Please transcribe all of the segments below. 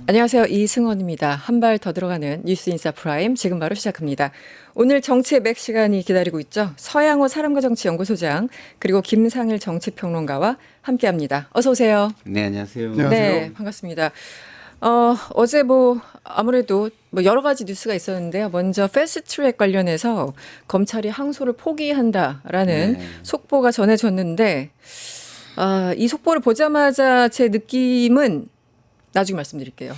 안녕하세요. 이승원입니다. 한 발 더 들어가는 뉴스인사 프라임 지금 바로 시작합니다. 오늘 정치의 맥 시간이 기다리고 있죠. 서양호 사람과 정치 연구소장 그리고 김상일 정치평론가와 함께합니다. 어서 오세요. 네, 안녕하세요. 네, 반갑습니다. 어제 아무래도 여러 가지 뉴스가 있었는데요. 먼저 패스트트랙 관련해서 검찰이 항소를 포기한다라는 네. 속보가 전해졌는데 이 속보를 보자마자 제 느낌은 나중에 말씀드릴게요.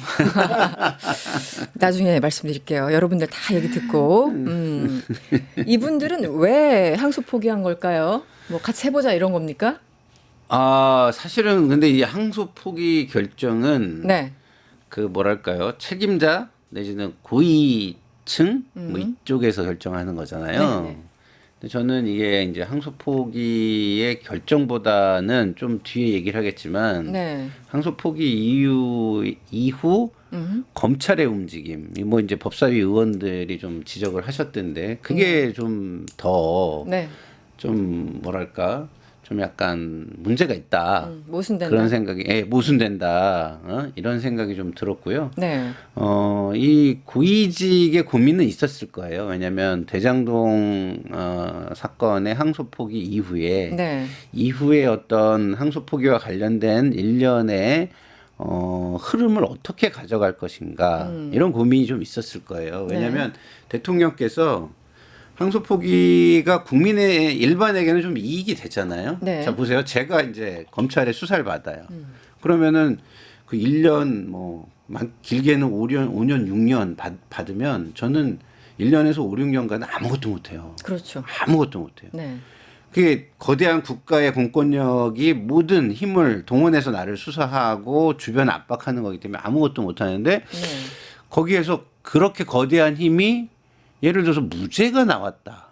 나중에 말씀드릴게요. 여러분들 다 얘기 듣고. 이분들은 왜 항소 포기한 걸까요? 같이 해보자 이런 겁니까? 사실은 근데 이 항소 포기 결정은 네. 그 뭐랄까요? 책임자 내지는 고위층 이쪽에서 결정하는 거잖아요. 네네. 근데 저는 이게 이제 항소 포기의 결정보다는 좀 뒤에 얘기를 하겠지만 네. 항소 포기 이후 검찰의 움직임, 이제 법사위 의원들이 좀 지적을 하셨던데 그게 좀 더 네. 좀 뭐랄까 좀 약간 문제가 있다. 모순된다. 그런 생각이 모순된다. 이런 생각이 좀 들었고요. 네. 이 고위직의 고민은 있었을 거예요. 왜냐하면 대장동 사건의 항소 포기 이후에 네. 이후에 어떤 항소 포기와 관련된 일련의 흐름을 어떻게 가져갈 것인가 이런 고민이 좀 있었을 거예요. 왜냐하면 대통령께서 항소 포기가 국민의 일반에게는 좀 이익이 되잖아요. 네. 자, 보세요. 제가 이제 검찰에 수사를 받아요. 그러면은 그 1년 길게는 5년 6년 받으면 저는 1년에서 5, 6년간 아무것도 못 해요. 그렇죠. 아무것도 못 해요. 네. 그게 거대한 국가의 공권력이 모든 힘을 동원해서 나를 수사하고 주변 압박하는 거기 때문에 아무것도 못 하는데 네. 거기에서 그렇게 거대한 힘이 예를 들어서 무죄가 나왔다.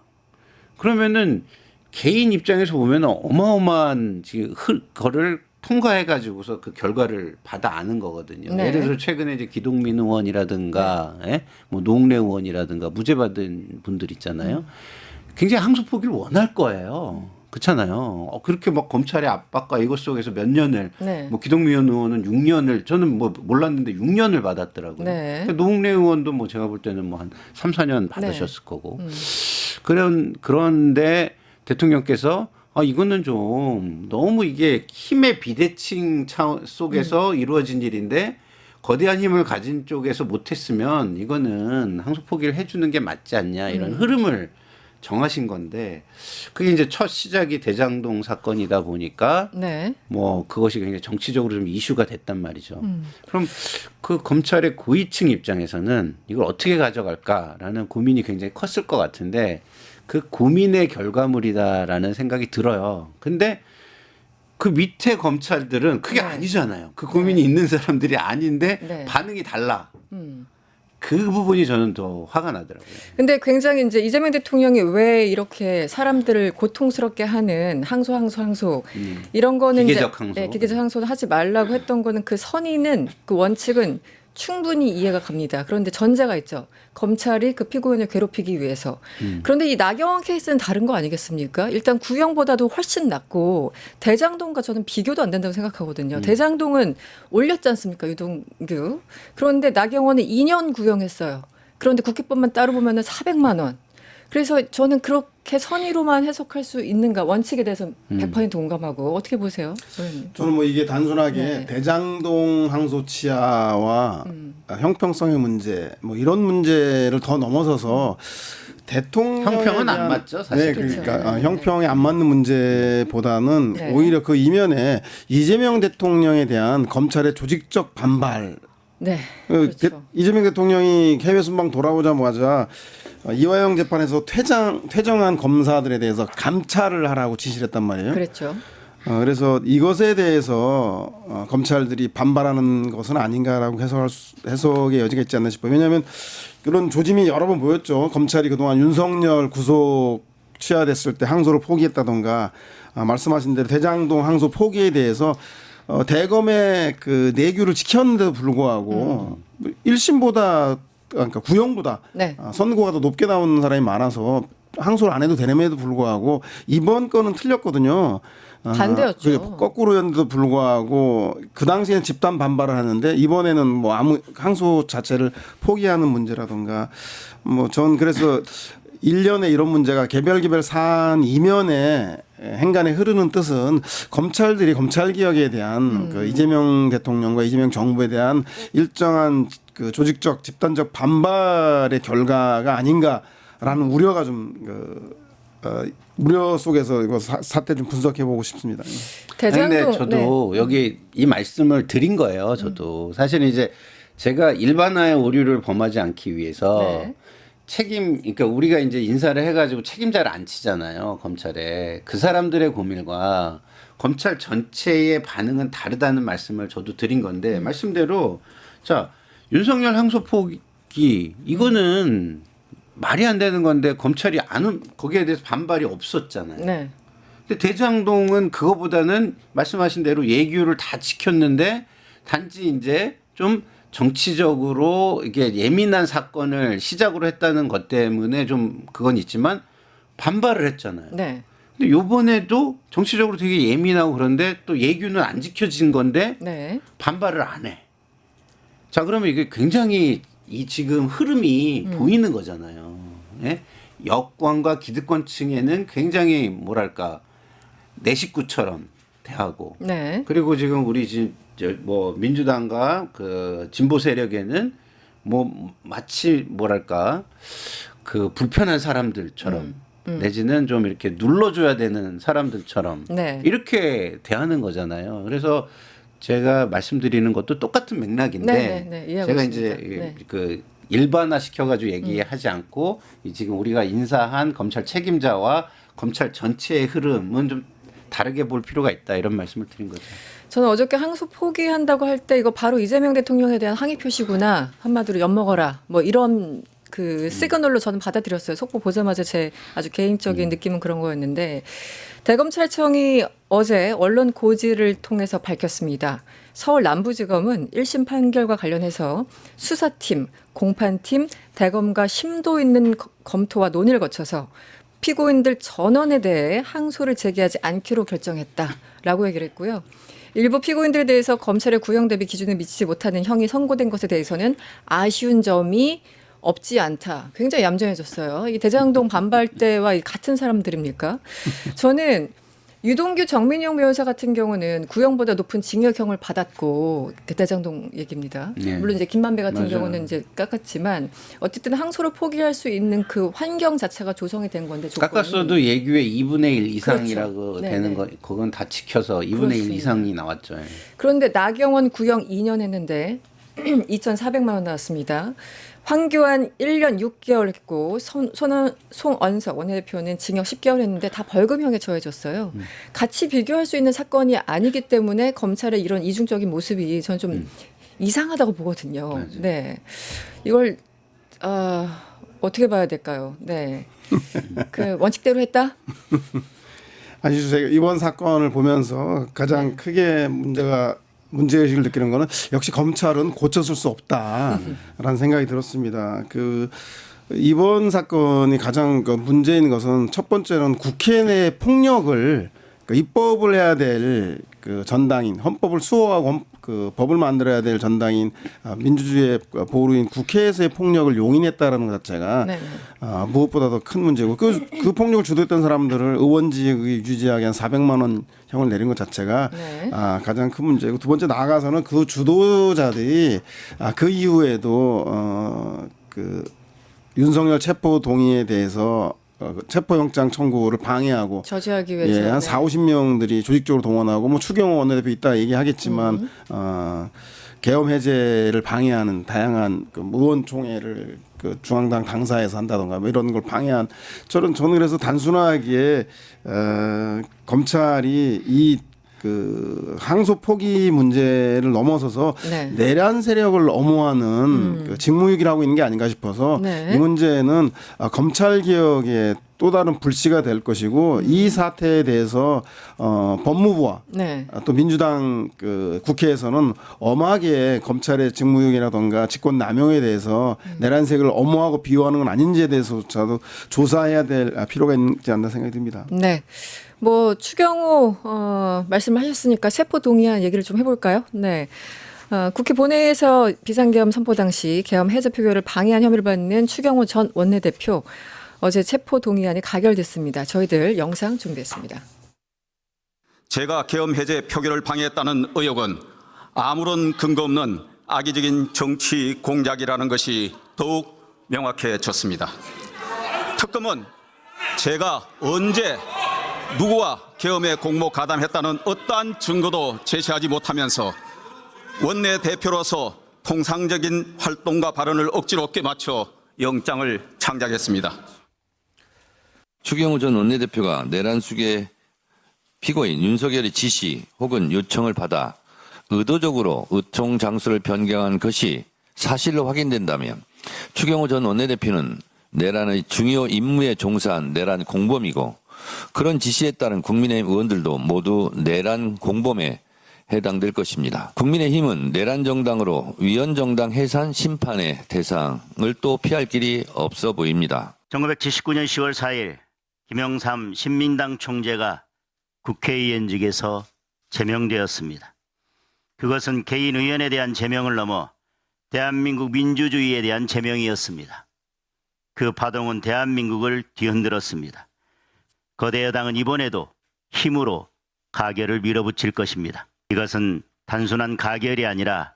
그러면은 개인 입장에서 보면 어마어마한 거를 통과해 가지고서 그 결과를 받아 아는 거거든요. 네. 예를 들어서 최근에 이제 기동민 의원이라든가 노웅래 의원이라든가 무죄 받은 분들 있잖아요. 굉장히 항소 포기를 원할 거예요. 그렇잖아요. 그렇게 막 검찰의 압박과 이것 속에서 몇 년을 네. 기동민 의원은 6년을 저는 몰랐는데 6년을 받았더라고요. 네. 노웅래 의원도 제가 볼 때는 한 3, 4년 받으셨을 거고. 그런데 대통령께서 이거는 좀 너무 이게 힘의 비대칭 속에서 이루어진 일인데 거대한 힘을 가진 쪽에서 못했으면 이거는 항소 포기를 해주는 게 맞지 않냐 이런 흐름을 정하신 건데 그게 이제 첫 시작이 대장동 사건이다 보니까 네. 그것이 굉장히 정치적으로 좀 이슈가 됐단 말이죠. 그럼 그 검찰의 고위층 입장에서는 이걸 어떻게 가져갈까라는 고민이 굉장히 컸을 것 같은데 그 고민의 결과물이다라는 생각이 들어요. 근데 그 밑에 검찰들은 그게 아니잖아요. 그 고민이 있는 사람들이 아닌데 반응이 달라. 그 부분이 저는 더 화가 나더라고요. 근데 굉장히 이제 이재명 대통령이 왜 이렇게 사람들을 고통스럽게 하는 항소 이런 거는 기계적 항소. 기계적 항소는 하지 말라고 했던 거는 그 선의는 그 원칙은 충분히 이해가 갑니다. 그런데 전제가 있죠. 검찰이 그 피고인을 괴롭히기 위해서. 그런데 이 나경원 케이스는 다른 거 아니겠습니까? 일단 구형보다도 훨씬 낫고 대장동과 저는 비교도 안 된다고 생각하거든요. 대장동은 올렸지 않습니까? 유동규. 그런데 나경원은 2년 구형했어요. 그런데 국회법만 따로 보면은 400만 원. 그래서 저는 그렇게 선의로만 해석할 수 있는가 원칙에 대해서 100% 동감하고 어떻게 보세요? 저는 이게 단순하게 네. 대장동 항소 치하와 형평성의 문제 이런 문제를 더 넘어서서 대통령 형평은 안 맞죠, 사실. 네, 그러니까 형평에 안 맞는 문제보다는 네. 오히려 그 이면에 이재명 대통령에 대한 검찰의 조직적 반발. 네. 그렇죠. 이재명 대통령이 해외 순방 돌아오자마자 이화영 재판에서 퇴정한 검사들에 대해서 감찰을 하라고 지시를 했단 말이에요. 그랬죠. 그래서 이것에 대해서 검찰들이 반발하는 것은 아닌가라고 해석의 여지가 있지 않나 싶어요. 왜냐하면 그런 조짐이 여러 번 보였죠. 검찰이 그동안 윤석열 구속 취하됐을 때 항소를 포기했다던가 말씀하신 대로 대장동 항소 포기에 대해서 대검의 그 내규를 지켰는데도 불구하고 1심보다 그러니까 구형보다 네. 선고가 더 높게 나오는 사람이 많아서 항소를 안 해도 되는데도 불구하고 이번 건은 틀렸거든요. 반대였죠. 그게 거꾸로였는데도 불구하고 그 당시에는 집단 반발을 하는데 이번에는 뭐 아무 항소 자체를 포기하는 문제라든가 뭐 전 그래서 일련의 이런 문제가 개별 사안 이면에 행간에 흐르는 뜻은 검찰들이 검찰 개혁에 대한 그 이재명 대통령과 이재명 정부에 대한 일정한 그 조직적 집단적 반발의 결과가 아닌가라는 우려가 좀 우려 속에서 이거 사태 좀 분석해 보고 싶습니다. 근데 저도 여기 이 말씀을 드린 거예요. 저도 사실은 이제 제가 일반화의 오류를 범하지 않기 위해서 네. 그러니까 우리가 이제 인사를 해가지고 책임자를 안 치잖아요. 검찰에 그 사람들의 고민과 검찰 전체의 반응은 다르다는 말씀을 저도 드린 건데 말씀대로 자 윤석열 항소 포기 이거는 말이 안 되는 건데 검찰이 거기에 대해서 반발이 없었잖아요. 네. 근데 대장동은 그거보다는 말씀하신 대로 예규를 다 지켰는데 단지 이제 좀 정치적으로 이게 예민한 사건을 시작으로 했다는 것 때문에 좀 그건 있지만 반발을 했잖아요. 네. 근데 요번에도 정치적으로 되게 예민하고 그런데 또 예규는 안 지켜진 건데 네. 반발을 안 해. 자, 그러면 이게 굉장히 이 지금 흐름이 보이는 거잖아요. 예? 여권과 기득권층에는 굉장히 뭐랄까 내 식구처럼 대하고 네. 그리고 지금 우리 지금 뭐 민주당과 그 진보 세력에는 뭐 마치 뭐랄까 그 불편한 사람들처럼 내지는 좀 이렇게 눌러줘야 되는 사람들처럼 네. 이렇게 대하는 거잖아요. 그래서 제가 말씀드리는 것도 똑같은 맥락인데 네, 이해하고 제가 있습니다. 이제 네. 그 일반화 시켜가지고 얘기하지 않고 이 지금 우리가 인사한 검찰 책임자와 검찰 전체의 흐름은 좀 다르게 볼 필요가 있다 이런 말씀을 드린 거죠. 저는 어저께 항소 포기한다고 할 때 이거 바로 이재명 대통령에 대한 항의 표시구나. 한마디로 엿먹어라. 뭐 이런 그 시그널로 저는 받아들였어요. 속보 보자마자 제 아주 개인적인 느낌은 그런 거였는데 대검찰청이 어제 언론 고지를 통해서 밝혔습니다. 서울 남부지검은 1심 판결과 관련해서 수사팀, 공판팀, 대검과 심도 있는 검토와 논의를 거쳐서 피고인들 전원에 대해 항소를 제기하지 않기로 결정했다라고 얘기를 했고요. 일부 피고인들에 대해서 검찰의 구형 대비 기준에 미치지 못하는 형이 선고된 것에 대해서는 아쉬운 점이 없지 않다. 굉장히 얌전해졌어요. 이 대장동 반발 때와 같은 사람들입니까? 저는 유동규 정민용 변호사 같은 경우는 구형보다 높은 징역형을 받았고 그 대장동 얘기입니다. 네. 물론 이제 김만배 같은 맞아요. 경우는 이제 깎았지만 어쨌든 항소를 포기할 수 있는 그 환경 자체가 조성이 된 건데 조건이. 깎았어도 예규의 2분의 1 이상이라고 그렇죠. 되는 네네. 거 그건 다 지켜서 2분의 1 그렇습니다. 이상이 나왔죠. 예. 그런데 나경원 구형 2년 했는데 2,400만 원 나왔습니다. 황교안 1년 6개월 했고 송언석 원내대표는 징역 10개월 했는데 다 벌금형에 처해졌어요. 같이 비교할 수 있는 사건이 아니기 때문에 검찰의 이런 이중적인 모습이 저는 좀 이상하다고 보거든요. 맞아요. 네, 이걸 어떻게 봐야 될까요? 네, 그 원칙대로 했다. 아니 제가 이번 사건을 보면서 가장 크게 문제의식을 느끼는 거는 역시 검찰은 고쳐줄 수 없다라는 생각이 들었습니다. 그 이번 사건이 가장 문제인 것은 첫 번째는 국회 내 폭력을 입법을 해야 될 그 전당인 헌법을 수호하고 그 법을 만들어야 될 전당인 민주주의의 보루인 국회에서의 폭력을 용인했다라는 것 자체가 네. 무엇보다도 큰 문제고 그 폭력을 주도했던 사람들을 의원직이 유지하게 한 400만 원 형을 내린 것 자체가 네. 가장 큰 문제고 두 번째 나아가서는 그 주도자들이 그 이후에도 그 윤석열 체포 동의에 대해서 체포영장 청구를 방해하고 저지하기 위해서. 한 네. 40~50명들이 조직적으로 동원하고 뭐 추경호 원내대표 이따 얘기하겠지만 계엄 해제를 방해하는 다양한 그 의원총회를 그 중앙당 당사에서 한다던가 뭐 이런 걸 방해한 저는 그래서 단순하게 검찰이 이 그 항소 포기 문제를 넘어서서 네. 내란 세력을 엄호하는 그 직무유기를 하고 있는 게 아닌가 싶어서 네. 이 문제는 검찰 개혁에 또 다른 불씨가 될 것이고 이 사태에 대해서 법무부와 네. 또 민주당 그 국회에서는 엄하게 검찰의 직무유기라든가 직권 남용에 대해서 내란색을 엄호하고 비호하는 건 아닌지에 대해서조차도 조사해야 될 필요가 있지 않나 생각이 듭니다. 네. 뭐 추경호 말씀하셨으니까 체포 동의안 얘기를 좀 해볼까요? 네. 국회 본회의에서 비상계엄 선포 당시 계엄 해제 표결을 방해한 혐의를 받는 추경호 전 원내대표 어제 체포 동의안이 가결됐습니다. 저희들 영상 준비했습니다. 제가 계엄 해제 표결을 방해했다는 의혹은 아무런 근거 없는 악의적인 정치 공작이라는 것이 더욱 명확해졌습니다. 특검은 제가 언제 누구와 계엄에 공모 가담했다는 어떠한 증거도 제시하지 못하면서 원내대표로서 통상적인 활동과 발언을 억지로 껴맞춰 영장을 창작했습니다. 추경호 전 원내대표가 내란 수계 피고인 윤석열의 지시 혹은 요청을 받아 의도적으로 의총 장소를 변경한 것이 사실로 확인된다면 추경호 전 원내대표는 내란의 중요 임무에 종사한 내란 공범이고 그런 지시에 따른 국민의힘 의원들도 모두 내란 공범에 해당될 것입니다. 국민의힘은 내란 정당으로 위헌정당 해산 심판의 대상을 또 피할 길이 없어 보입니다. 1979년 10월 4일 김영삼 신민당 총재가 국회의원직에서 제명되었습니다. 그것은 개인 의원에 대한 제명을 넘어 대한민국 민주주의에 대한 제명이었습니다. 그 파동은 대한민국을 뒤흔들었습니다. 거대 여당은 이번에도 힘으로 가결을 밀어붙일 것입니다. 이것은 단순한 가결이 아니라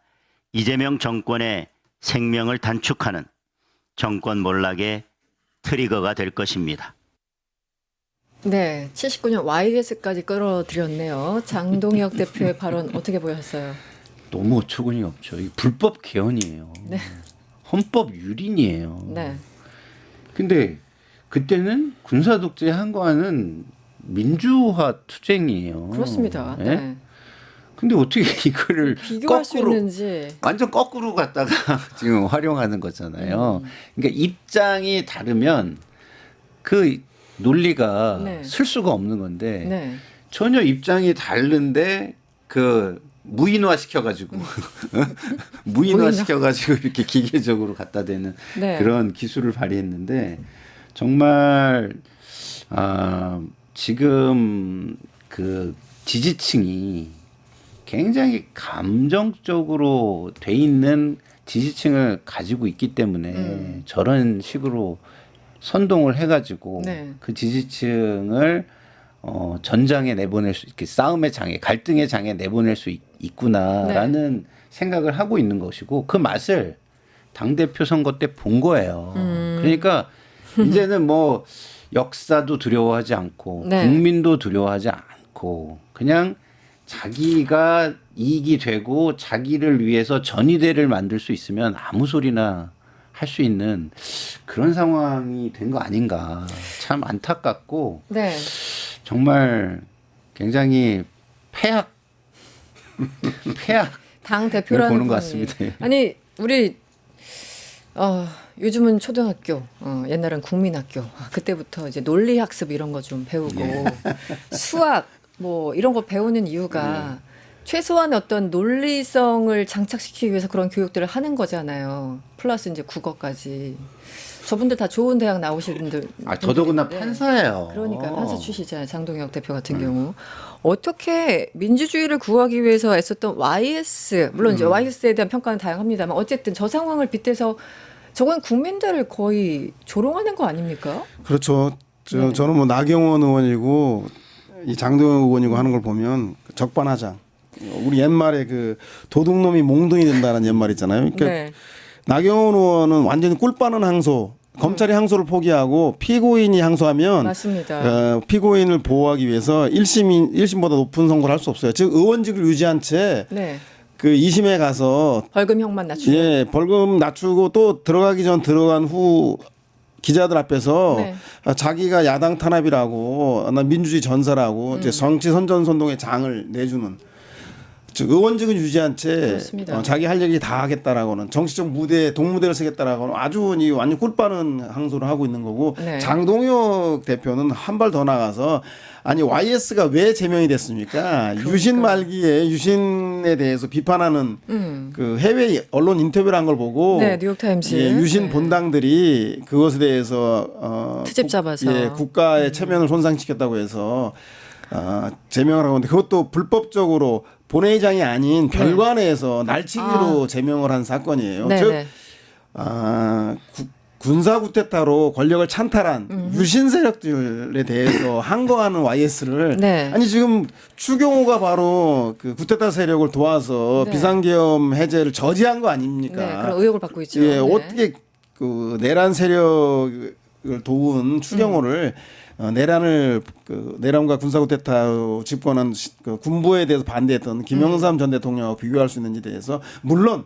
이재명 정권의 생명을 단축하는 정권 몰락의 트리거가 될 것입니다. 네, 79년 YS까지 끌어들였네요. 장동혁 대표의 발언 어떻게 보셨어요? 너무 어처구니 없죠. 이 불법 개헌이에요. 네. 헌법 유린이에요. 네. 근데 그때는 군사 독재 한거와는 민주화 투쟁이에요. 그렇습니다. 네? 네. 근데 어떻게 이거를 비교할 수 거꾸로 있는지. 완전 거꾸로 갖다가 지금 활용하는 거잖아요. 그러니까 입장이 다르면 그 논리가 네. 쓸 수가 없는 건데 네. 전혀 입장이 다른데 그 무인화 시켜가지고 무인화 시켜가지고 이렇게 기계적으로 갖다 대는 네. 그런 기술을 발휘했는데 정말 지금 그 지지층이 굉장히 감정적으로 돼 있는 지지층을 가지고 있기 때문에 저런 식으로 선동을 해가지고 네. 그 지지층을 전장에 내보낼 수, 이렇게 싸움의 장에, 갈등의 장에 내보낼 수 있구나라는 생각을 하고 있는 것이고 그 맛을 당대표 선거 때 본 거예요. 그러니까 이제는 뭐 역사도 두려워하지 않고 네. 국민도 두려워하지 않고 그냥 자기가 이익이 되고 자기를 위해서 전의대를 만들 수 있으면 아무 소리나 할 수 있는 그런 상황이 된 거 아닌가. 참 안타깝고 네. 정말 굉장히 폐악 당 대표라는 보는 것 분이- 같습니다. 아니 우리 요즘은 초등학교, 옛날엔 국민학교. 그때부터 이제 논리 학습 이런 거 좀 배우고 수학 뭐 이런 거 배우는 이유가 최소한 어떤 논리성을 장착시키기 위해서 그런 교육들을 하는 거잖아요. 플러스 이제 국어까지. 저분들 다 좋은 대학 나오신 분들. 더더구나 분들인데. 판사예요. 그러니까 판사 출신이잖아요. 장동혁 대표 같은 경우. 어떻게 민주주의를 구하기 위해서 애썼던 YS, 물론 이제 YS에 대한 평가는 다양합니다만 어쨌든 저 상황을 빗대서 저건 국민들을 거의 조롱하는 거 아닙니까? 그렇죠. 저는 뭐 나경원 의원이고 이 장동혁 의원이고 하는 걸 보면 적반하장. 우리 옛말에 그 도둑놈이 몽둥이 된다는 옛말 있잖아요. 그러니까 네. 나경원 의원은 완전히 꿀 빠는 항소. 검찰이 항소를 포기하고 피고인이 항소하면 맞습니다. 피고인을 보호하기 위해서 1심보다 높은 선고를 할 수 없어요. 즉 의원직을 유지한 채 네. 그 2심에 가서 벌금형만 낮추고. 예, 벌금 낮추고 또 들어가기 전 들어간 후 기자들 앞에서 네. 자기가 야당 탄압이라고 나 민주주의 전사라고 이제 정치 선전선동의 장을 내주는 즉 의원직은 유지한 채 그렇습니다. 자기 할 얘기 다 하겠다라고는 정치적 무대 동무대를 쓰겠다라고는 아주 이 완전 꿀빠른 항소를 하고 있는 거고 네. 장동혁 대표는 한 발 더 나가서 아니 YS가 왜 제명이 됐습니까? 유신 말기에 유신에 대해서 비판하는 그 해외 언론 인터뷰를 한 걸 보고 네, 뉴욕타임즈. 예, 유신 네. 본당들이 그것에 대해서 트집 잡아서. 국가의 체면을 손상시켰다고 해서 제명을 하고 있는데 그것도 불법적으로 본회의장이 아닌 별관에서 날치기로 제명을 한 사건이에요. 네, 즉 네. 군사 쿠데타로 권력을 찬탈한 유신 세력들에 대해서 항거하는 YS를 네. 아니 지금 추경호가 바로 그 쿠데타 세력을 도와서 네. 비상계엄 해제를 저지한 거 아닙니까? 네, 그런 의혹을 받고 있죠. 예, 네. 어떻게 그 내란 세력을 도운 추경호를 내란을 그 내란과 군사 쿠데타로 집권한 그 군부에 대해서 반대했던 김영삼 전 대통령하고 비교할 수 있는지에 대해서 물론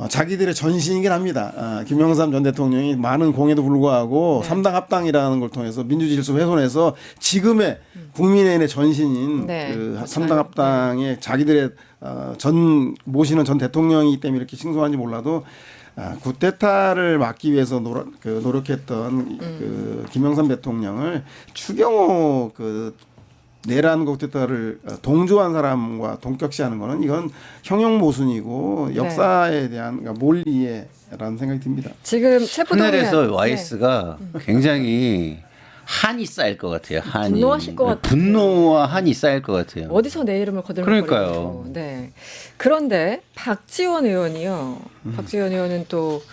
자기들의 전신이긴 합니다. 김영삼 전 대통령이 많은 공에도 불구하고 네. 3당 합당이라는 걸 통해서 민주질서 훼손해서 지금의 국민의힘의 전신인 네. 그 맞아요. 3당 합당의 자기들의 전 모시는 전 대통령이기 때문에 이렇게 칭송하는지 몰라도 쿠데타를 막기 위해서 노력했던 그 김영삼 대통령을 추경호 그 내란 쿠데타를 동조한 사람과 동격시하는 거는 이건 형용 모순이고 역사에 대한 그러니까 몰리에라는 생각이 듭니다. 지금 체포동의안. 하늘에서 YS가 굉장히 한이 쌓일 것 같아요. 한이. 분노하실 것 같아요. 분노와 한이 쌓일 것 같아요. 어디서 내 이름을 거들먹거리고. 그러니까요. 네. 그런데 박지원 의원이요. 박지원 의원은 또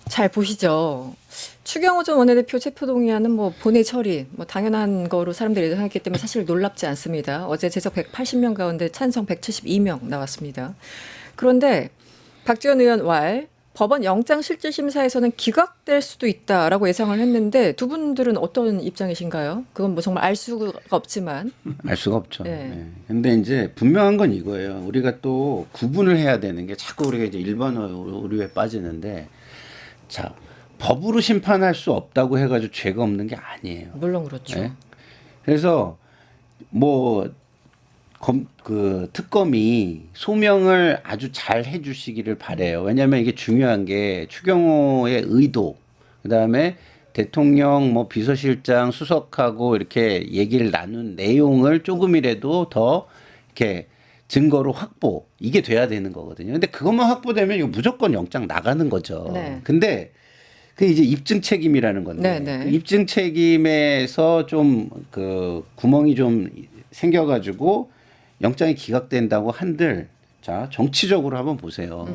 잘 보시죠. 추경호 전 원내대표 체포동의안은 뭐 본회의 처리 뭐 당연한 거로 사람들이 예상했기 때문에 사실 놀랍지 않습니다. 어제 재석 180명 가운데 찬성 172명 나왔습니다. 그런데 박지원 의원 왈 법원 영장실질심사에서는 기각될 수도 있다라고 예상을 했는데 두 분들은 어떤 입장이신가요? 그건 뭐 정말 알 수가 없지만. 알 수가 없죠. 네. 네. 근데 이제 분명한 건 이거예요. 우리가 또 구분을 해야 되는 게 자꾸 우리가 이제 일반 오류에 빠지는데 자, 법으로 심판할 수 없다고 해가지고 죄가 없는 게 아니에요. 물론 그렇죠. 네? 그래서 뭐 그 특검이 소명을 아주 잘 해주시기를 바래요. 왜냐하면 이게 중요한 게 추경호의 의도, 그 다음에 대통령 뭐 비서실장 수석하고 이렇게 얘기를 나눈 내용을 조금이라도 더 이렇게 증거로 확보 이게 돼야 되는 거거든요. 근데 그것만 확보되면 이거 무조건 영장 나가는 거죠. 네. 근데 그 이제 입증 책임이라는 건데 네, 네. 그 입증 책임에서 좀 그 구멍이 좀 생겨가지고 영장이 기각된다고 한들 자 정치적으로 한번 보세요.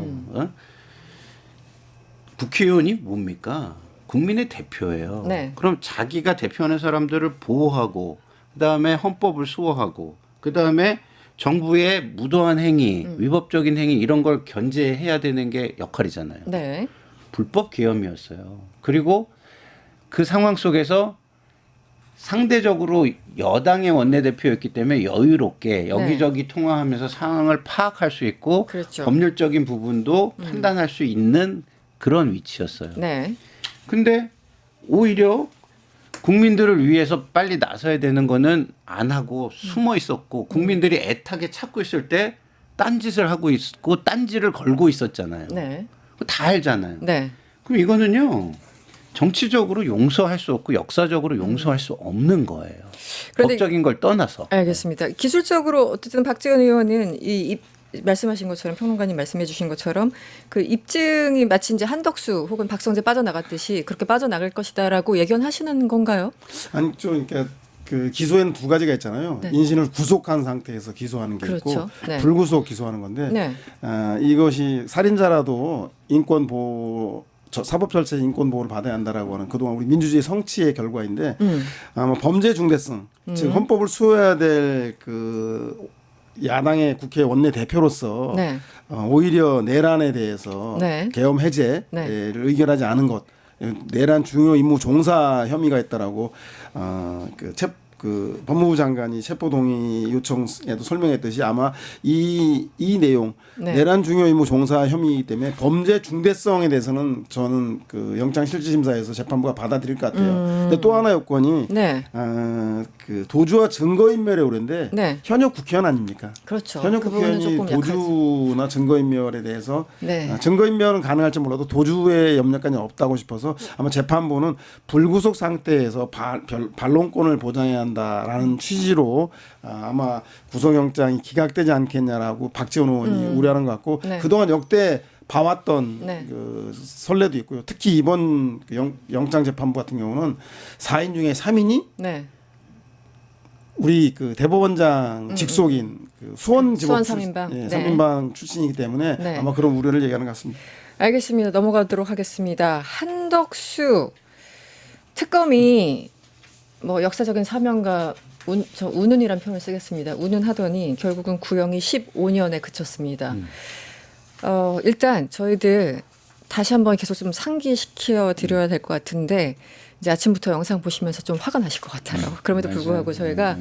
국회의원이 뭡니까? 국민의 대표예요. 네. 그럼 자기가 대표하는 사람들을 보호하고 그다음에 헌법을 수호하고 그다음에 정부의 무도한 행위, 위법적인 행위 이런 걸 견제해야 되는 게 역할이잖아요. 네. 불법 계엄이었어요. 그리고 그 상황 속에서 상대적으로 여당의 원내대표였기 때문에 여유롭게 여기저기 통화하면서 상황을 파악할 수 있고 그렇죠. 법률적인 부분도 판단할 수 있는 그런 위치였어요. 네. 근데 오히려 국민들을 위해서 빨리 나서야 되는 거는 안 하고 숨어 있었고 국민들이 애타게 찾고 있을 때 딴짓을 하고 있고 딴지를 걸고 있었잖아요. 네. 그거 다 알잖아요. 네. 그럼 이거는요. 정치적으로 용서할 수 없고 역사적으로 용서할 수 없는 거예요. 그런데 법적인 걸 떠나서. 알겠습니다. 기술적으로 어쨌든 박지원 의원은 말씀하신 것처럼 평론가님 말씀해 주신 것처럼 그 입증이 마치 이제 한덕수 혹은 박성재 빠져나갔듯이 그렇게 빠져나갈 것이다라고 예견하시는 건가요? 아니 좀 그러니까 그 기소에는 두 가지가 있잖아요. 네. 인신을 구속한 상태에서 기소하는 게 있고 그렇죠. 네. 불구속 기소하는 건데 네. 이것이 살인자라도 인권 보호 사법 절차 인권 보호를 받아야 한다라고 하는 그동안 우리 민주주의 성취의 결과인데 아마 범죄 중대성 즉 헌법을 수호해야 될 그 야당의 국회 원내 대표로서 네. 오히려 내란에 대해서 네. 계엄 해제를 네. 의결하지 않은 것 내란 중요 임무 종사 혐의가 있다라고 그 법무부 장관이 체포동의 요청에도 설명했듯이 아마 이 내용 네. 내란 중요 임무 종사 혐의이기 때문에 범죄 중대성에 대해서는 저는 그 영장실질심사에서 재판부가 받아들일 것 같아요. 근데 또 하나 요건이 네. 그 도주와 증거인멸의 우려인데 네. 현역 국회의원 아닙니까? 그렇죠. 현역 그 부분은 국회의원이 조금 약하지. 도주나 증거인멸에 대해서 네. 증거인멸은 가능할지 몰라도 도주의 염려까지 없다고 싶어서 아마 재판부는 불구속 상태에서 반론권을 보장해야 한다라는 취지로 아마 구속영장이 기각되지 않겠냐라고 박지원 의원이 우려하는 것 같고 네. 그동안 역대 봐왔던 네. 그 선례도 있고요. 특히 이번 그 영장재판부 같은 경우는 4인 중에 3인이 네. 우리 그 대법원장 직속인 그 수원 수원 3인방. 예, 네. 3인방 출신이기 때문에 네. 아마 그런 우려를 얘기하는 것 같습니다. 알겠습니다. 넘어가도록 하겠습니다. 한덕수 특검이 뭐 역사적인 사명과 운운이란 표현을 쓰겠습니다. 운운하더니 결국은 구형이 15년에 그쳤습니다. 일단 저희들 다시 한번 계속 좀 상기시켜 드려야 될 것 같은데 이제 아침부터 영상 보시면서 좀 화가 나실 것 같아요. 그럼에도 불구하고 저희가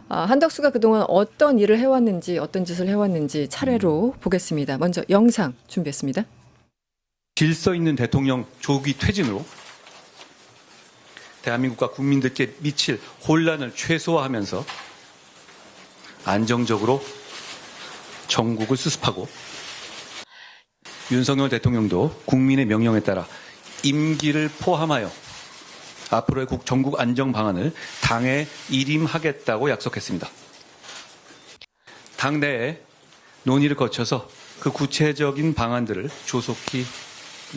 한덕수가 그동안 어떤 일을 해왔는지 어떤 짓을 해왔는지 차례로 보겠습니다. 먼저 영상 준비했습니다. 질서 있는 대통령 조기 퇴진으로 대한민국과 국민들께 미칠 혼란을 최소화하면서 안정적으로 정국을 수습하고 윤석열 대통령도 국민의 명령에 따라 임기를 포함하여 앞으로의 전국 안정 방안을 당에 일임하겠다고 약속했습니다. 당내에 논의를 거쳐서 그 구체적인 방안들을 조속히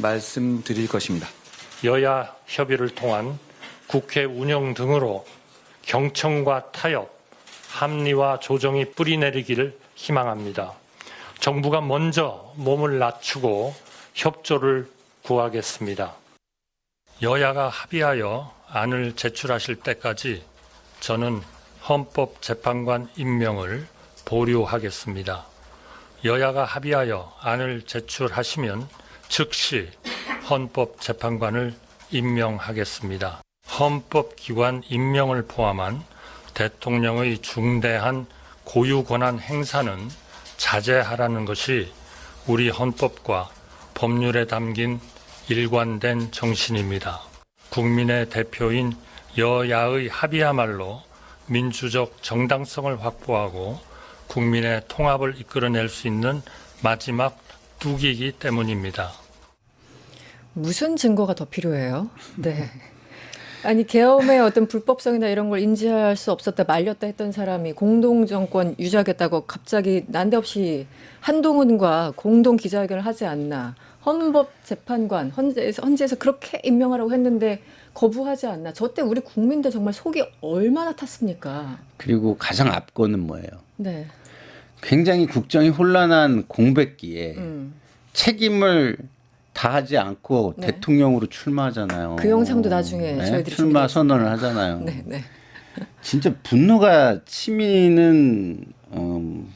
말씀드릴 것입니다. 여야 협의를 통한 국회 운영 등으로 경청과 타협, 합리와 조정이 뿌리내리기를 희망합니다. 정부가 먼저 몸을 낮추고 협조를 구하겠습니다. 여야가 합의하여 안을 제출하실 때까지 저는 헌법재판관 임명을 보류하겠습니다. 여야가 합의하여 안을 제출하시면 즉시 헌법재판관을 임명하겠습니다. 헌법기관 임명을 포함한 대통령의 중대한 고유권한 행사는 자제하라는 것이 우리 헌법과 법률에 담긴 일관된 정신입니다. 국민의 대표인 여야의 합의야말로 민주적 정당성을 확보하고 국민의 통합을 이끌어낼 수 있는 마지막 뚝이기 때문입니다. 무슨 증거가 더 필요해요? 네. 아니 계엄의 어떤 불법성이나 이런 걸 인지할 수 없었다 말렸다 했던 사람이 공동정권 유지하겠다고 갑자기 난데없이 한동훈과 공동 기자회견을 하지 않나. 헌법재판관 헌재에서 그렇게 임명하라고 했는데 거부하지 않나. 저 때 우리 국민들 정말 속이 얼마나 탔습니까? 그리고 가장 앞거는 뭐예요? 네. 굉장히 국정이 혼란한 공백기에 책임을 다하지 않고 네. 대통령으로 출마하잖아요. 그 영상도 나중에 네? 저희들이 출마 준비했습니다. 선언을 하잖아요. 네, 네. 진짜 분노가 치미는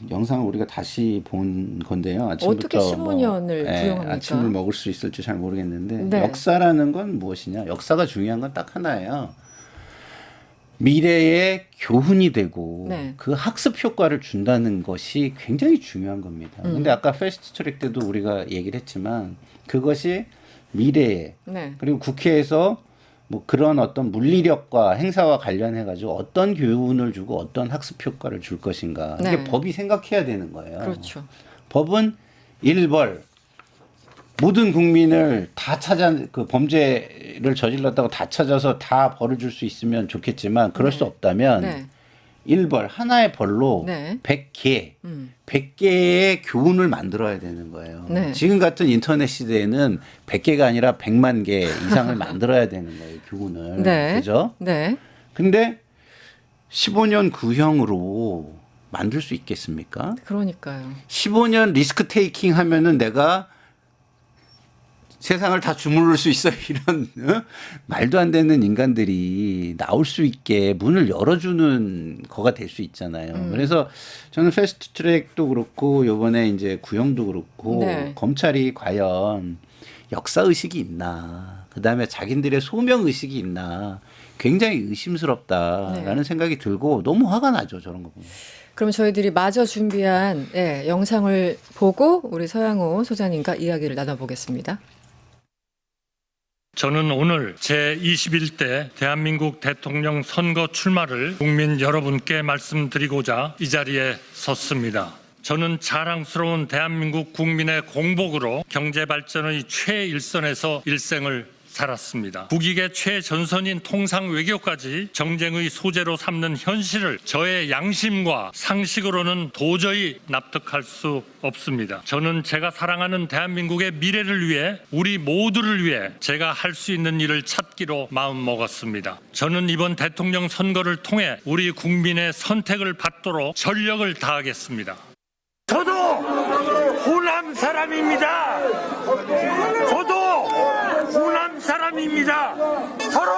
영상을 우리가 다시 본 건데요. 아침부터 어떻게 15년을 구형합니까? 아침을 먹을 수 있을지 잘 모르겠는데 네. 역사라는 건 무엇이냐? 역사가 중요한 건 딱 하나예요. 미래의 교훈이 되고 네. 그 학습 효과를 준다는 것이 굉장히 중요한 겁니다. 근데 아까 패스트 트랙 때도 우리가 얘기를 했지만 그것이 미래에 네. 그리고 국회에서 뭐 그런 어떤 물리력과 행사와 관련해 가지고 어떤 교훈을 주고 어떤 학습 효과를 줄 것인가. 이게 네. 법이 생각해야 되는 거예요. 그렇죠. 법은 일벌 모든 국민을 다 그 범죄를 저질렀다고 다 찾아서 다 벌을 줄 수 있으면 좋겠지만 그럴 수 없다면 네. 일벌 하나의 벌로 네. 100개 100개의 교훈을 만들어야 되는 거예요. 네. 지금 같은 인터넷 시대에는 100개가 아니라 100만 개 이상을 만들어야 되는 거예요. 교훈을. 네. 그죠? 네. 근데 15년 구형으로 만들 수 있겠습니까? 그러니까요. 15년 리스크 테이킹 하면은 내가 세상을 다 주무를 수 있어 이런 말도 안 되는 인간들이 나올 수 있게 문을 열어주는 거가 될 수 있잖아요. 그래서 저는 패스트 트랙도 그렇고 요번에 이제 구형도 그렇고 네. 검찰이 과연 역사 의식이 있나, 그 다음에 자기들의 소명 의식이 있나. 굉장히 의심스럽다라는 생각이 들고 너무 화가 나죠. 저런 거 보면. 그럼 저희들이 마저 준비한 영상을 보고 우리 서양호 소장님과 이야기를 나눠보겠습니다. 저는 오늘 제21대 대한민국 대통령 선거 출마를 국민 여러분께 말씀드리고자 이 자리에 섰습니다. 저는 자랑스러운 대한민국 국민의 공복으로 경제 발전의 최일선에서 일생을 살았습니다. 국익의 최전선인 통상 외교까지 정쟁의 소재로 삼는 현실을 저의 양심과 상식으로는 도저히 납득할 수 없습니다. 저는 제가 사랑하는 대한민국의 미래를 위해 우리 모두를 위해 제가 할 수 있는 일을 찾기로 마음먹었습니다. 저는 이번 대통령 선거를 통해 우리 국민의 선택을 받도록 전력을 다하겠습니다. 저도 호남 사람입니다. 저도 호남 사람입니다. 서로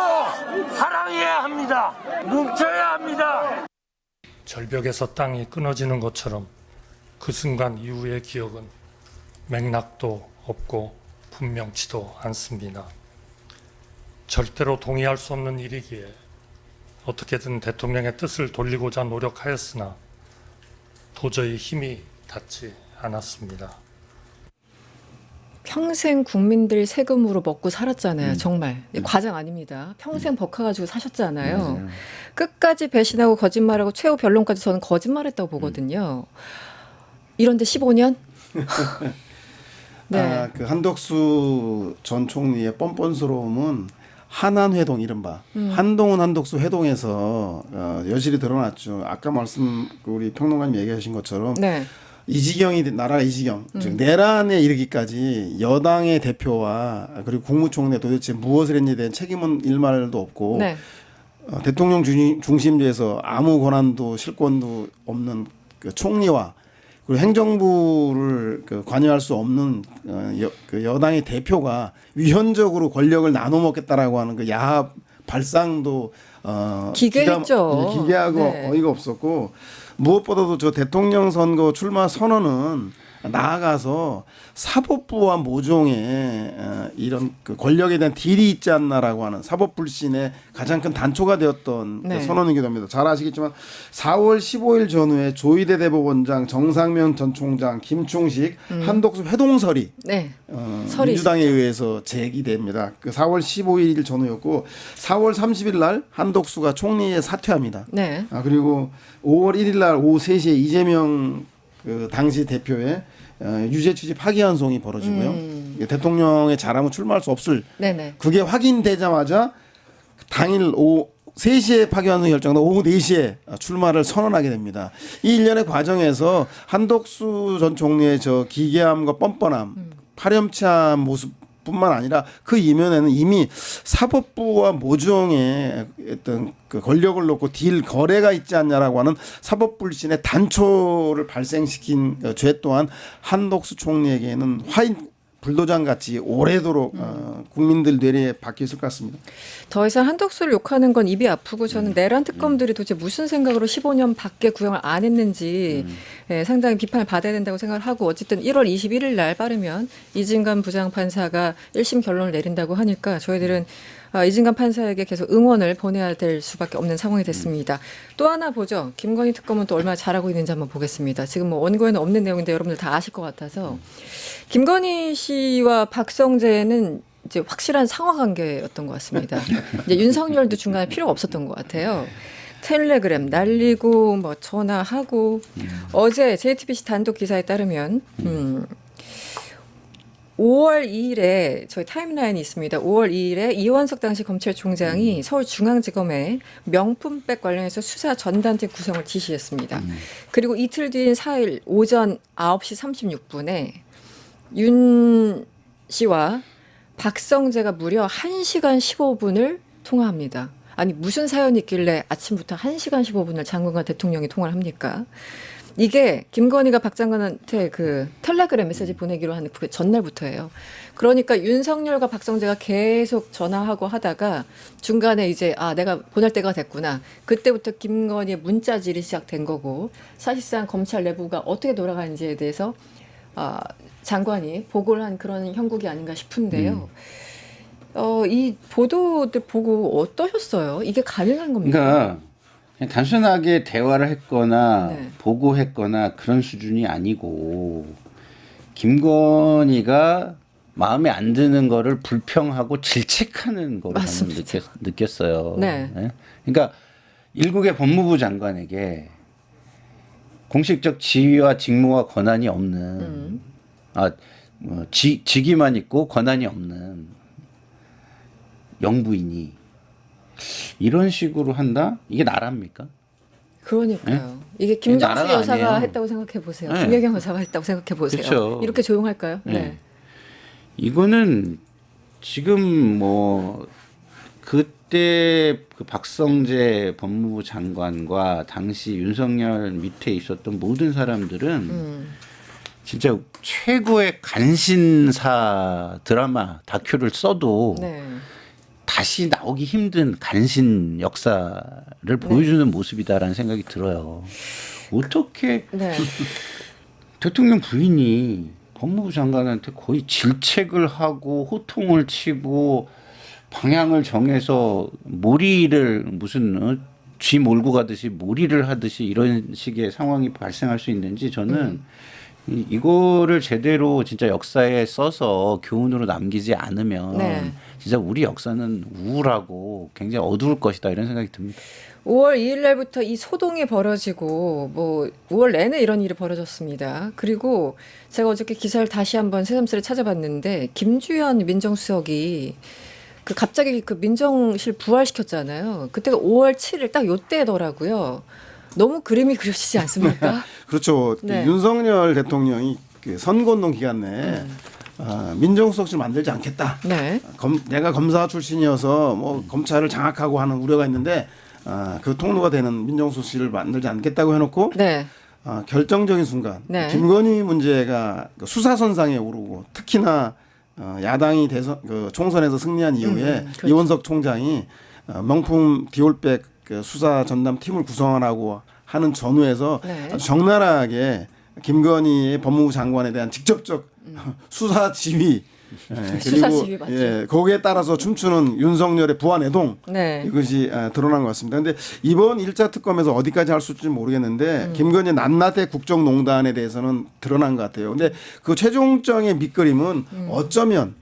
사랑해야 합니다. 뭉쳐야 합니다. 절벽에서 땅이 끊어지는 것처럼 그 순간 이후의 기억은 맥락도 없고 분명치도 않습니다. 절대로 동의할 수 없는 일이기에 어떻게든 대통령의 뜻을 돌리고자 노력하였으나 도저히 힘이 닿지 않았습니다. 평생 국민들 세금으로 먹고 살았잖아요. 정말. 과장 아닙니다. 평생 버카가지고 사셨잖아요. 맞아요. 끝까지 배신하고 거짓말하고 최후 변론까지 저는 거짓말했다고 보거든요. 이런데 15년? 네. 그 한덕수 전 총리의 뻔뻔스러움은 한한회동 이른바 한동훈 한덕수 회동에서 여실히 드러났죠. 아까 우리 평론가님 얘기하신 것처럼 네. 이지경이 나라가 이지경 즉 내란에 이르기까지 여당의 대표와 그리고 국무총리 도대체 무엇을 했는지에 대한 책임은 일말도 없고 네. 대통령 중심제에서 아무 권한도 실권도 없는 그 총리와 그리고 행정부를 관여할 수 없는 그 여당의 대표가 위헌적으로 권력을 나눠 먹겠다라고 하는 그 야합 발상도 기괴했죠. 기괴하고 네. 어이가 없었고 무엇보다도 저 대통령 선거 출마 선언은 나아가서 사법부와 모종의 이런 그 권력에 대한 딜이 있지 않나라고 하는 사법 불신의 가장 큰 단초가 되었던 네. 그 선언이기도 합니다. 잘 아시겠지만 4월 15일 전후에 조희대 대법원장, 정상면 전 총장, 김충식, 한덕수 회동설이 네. 설이 민주당에 의해서 제기됩니다. 그 4월 15일 전후였고 4월 30일 날 한덕수가 총리에 사퇴합니다. 네. 그리고 5월 1일 날 오후 3시에 이재명 그 당시 대표의 유죄 취지 파기환송이 벌어지고요. 대통령의 잘하면 출마할 수 없을. 네네. 그게 확인되자마자 당일 오후 3시에 파기환송이 결정돼 오후 4시에 출마를 선언하게 됩니다. 이 일련의 과정에서 한덕수 전 총리의 저 기괴함과 뻔뻔함, 파렴치한 모습뿐만 아니라 그 이면에는 이미 사법부와 모종의 어떤 그 권력을 놓고 딜 거래가 있지 않냐라고 하는 사법 불신의 단초를 발생시킨 죄 또한 한덕수 총리에게는 화인 불도장 같이 오래도록 국민들 뇌리에 박혀 있을 것 같습니다. 더 이상 한덕수를 욕하는 건 입이 아프고 저는 내란 특검들이 도대체 무슨 생각으로 15년 밖에 구형을 안 했는지 상당히 비판을 받아야 된다고 생각을 하고 어쨌든 1월 21일 날 빠르면 이진관 부장판사가 1심 결론을 내린다고 하니까 저희들은 이진관 판사에게 계속 응원을 보내야 될 수밖에 없는 상황이 됐습니다. 또 하나 보죠. 김건희 특검은 또 얼마나 잘하고 있는지 한번 보겠습니다. 지금 뭐 원고에는 없는 내용인데 여러분들 다 아실 것 같아서 김건희 씨와 박성재는 이제 확실한 상하 관계였던 것 같습니다. 이제 윤석열도 중간에 필요가 없었던 것 같아요. 텔레그램 날리고 뭐 전화하고 어제 JTBC 단독 기사에 따르면 5월 2일에 저희 타임라인이 있습니다. 5월 2일에 이원석 당시 검찰총장이 서울중앙지검에 명품백 관련해서 수사 전담팀 구성을 지시했습니다. 그리고 이틀 뒤인 4일 오전 9시 36분에 윤 씨와 박성재가 무려 1시간 15분을 통화합니다. 아니 무슨 사연이 있길래 아침부터 1시간 15분을 장관과 대통령이 통화를 합니까? 이게 김건희가 박 장관한테 그 텔레그램 메시지 보내기로 한 그 전날부터예요. 그러니까 윤석열과 박성재가 계속 전화하고 하다가 중간에 이제 내가 보낼 때가 됐구나. 그때부터 김건희의 문자질이 시작된 거고 사실상 검찰 내부가 어떻게 돌아가는지에 대해서 장관이 보고를 한 그런 형국이 아닌가 싶은데요. 이 보도들 보고 어떠셨어요? 이게 가능한 겁니까? 그러니까 그냥 단순하게 대화를 했거나 네. 보고했거나 그런 수준이 아니고 김건희가 마음에 안 드는 거를 불평하고 질책하는 거로 저는 맞습니다. 느꼈어요. 네. 그러니까 일국의 법무부 장관에게 공식적 지위와 직무와 권한이 없는 직위만 있고 권한이 없는 영부인이 이런 식으로 한다? 이게 나라입니까? 그러니까요. 이게 김정수 나라가 여사가 아니에요. 했다고 생각해 보세요. 네. 김혜경 여사가 했다고 생각해 보세요. 그렇죠. 이렇게 조용할까요? 네. 이거는 지금 뭐 그때 그 박성재 법무부 장관과 당시 윤석열 밑에 있었던 모든 사람들은 진짜 최고의 간신사 드라마 다큐를 써도 네. 다시 나오기 힘든 간신 역사를 보여주는 모습이다라는 생각이 들어요. 어떻게 네. 대통령 부인이 법무부 장관한테 거의 질책을 하고 호통을 치고 방향을 정해서 몰이를 무슨 쥐 몰고 가듯이 몰이를 하듯이 이런 식의 상황이 발생할 수 있는지 저는 이거를 제대로 진짜 역사에 써서 교훈으로 남기지 않으면 네. 진짜 우리 역사는 우울하고 굉장히 어두울 것이다 이런 생각이 듭니다. 5월 2일 날부터 이 소동이 벌어지고 뭐 5월 내내 이런 일이 벌어졌습니다. 그리고 제가 어저께 기사를 다시 한번 새삼스레 찾아봤는데 김주현 민정수석이 그 갑자기 그 민정실 부활시켰잖아요. 그때가 5월 7일 딱 요때더라고요. 너무 그림이 그려지지 않습니까? 그렇죠. 네. 윤석열 대통령이 그 선거운동 기간 내에 민정수석실 만들지 않겠다. 네. 내가 검사 출신이어서 뭐 검찰을 장악하고 하는 우려가 있는데 그 통로가 되는 민정수석실을 만들지 않겠다고 해놓고 네. 결정적인 순간 네. 김건희 문제가 그 수사선상에 오르고 특히나 야당이 총선에서 승리한 이후에 그렇죠. 이원석 총장이 명품 디올백 그 수사 전담 팀을 구성하라고 하는 전후에서 네. 아주 적나라하게 김건희의 법무부 장관에 대한 직접적 수사 지휘 수사 그리고 지휘 맞죠. 거기에 따라서 춤추는 윤석열의 부안해동 네. 이것이 드러난 것 같습니다. 그런데 이번 1차 특검에서 어디까지 할 수 있을지 모르겠는데 김건희 낱낱의 국정농단에 대해서는 드러난 것 같아요. 그런데 그 최종적인 밑그림은 어쩌면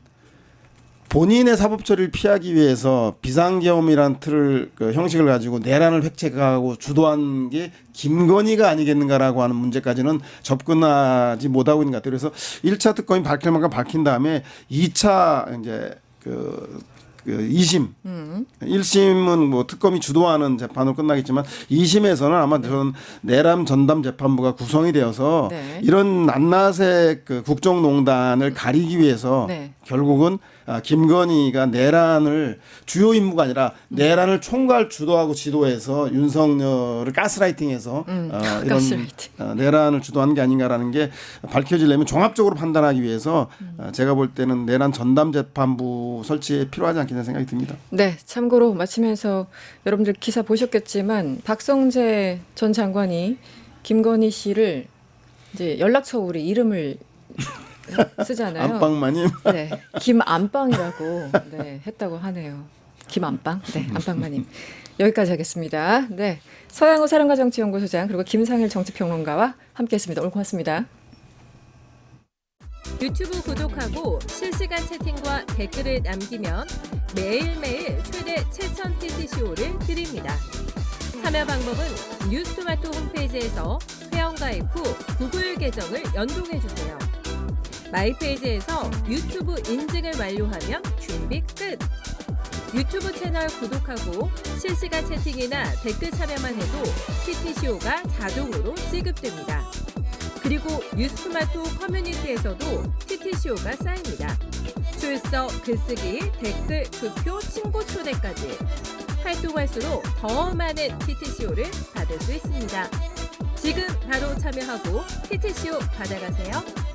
본인의 사법 처리를 피하기 위해서 비상계엄이란 틀을 그 형식을 가지고 내란을 획책하고 주도한 게 김건희가 아니겠는가라고 하는 문제까지는 접근하지 못하고 있는 것 같아요. 그래서 1차 특검이 밝힐 만큼 밝힌 다음에 2차 이제 그 2심, 1심은 뭐 특검이 주도하는 재판으로 끝나겠지만 2심에서는 아마 저는 내란 전담 재판부가 구성이 되어서 네. 이런 낱낱의 그 국정농단을 가리기 위해서 네. 결국은 김건희가 내란을 주요 임무가 아니라 내란을 총괄 주도하고 지도해서 윤석열을 가스라이팅해서 이런 가스라이팅. 내란을 주도한 게 아닌가라는 게 밝혀지려면 종합적으로 판단하기 위해서 제가 볼 때는 내란 전담 재판부 설치에 필요하지 않겠냐는 생각이 듭니다. 네, 참고로 마치면서 여러분들 기사 보셨겠지만 박성재 전 장관이 김건희 씨를 이제 연락처 우리 이름을 쓰잖아요. 안방마님. 네, 김안방이라고 네, 했다고 하네요. 김안방, 네, 안방마님. 여기까지 하겠습니다. 네, 서양호 사령가정치연구소장 그리고 김상일 정치평론가와 함께했습니다. 오늘 고맙습니다. 유튜브 구독하고 실시간 채팅과 댓글을 남기면 매일매일 최대 7,000 TTCO를 드립니다. 참여 방법은 뉴스토마토 홈페이지에서 회원가입 후 구글 계정을 연동해주세요. 마이페이지에서 유튜브 인증을 완료하면 준비 끝! 유튜브 채널 구독하고 실시간 채팅이나 댓글 참여만 해도 TTCO가 자동으로 지급됩니다. 그리고 뉴스토마토 커뮤니티에서도 TTCO가 쌓입니다. 출석, 글쓰기, 댓글, 투표, 친구 초대까지 활동할수록 더 많은 TTCO를 받을 수 있습니다. 지금 바로 참여하고 TTCO 받아가세요.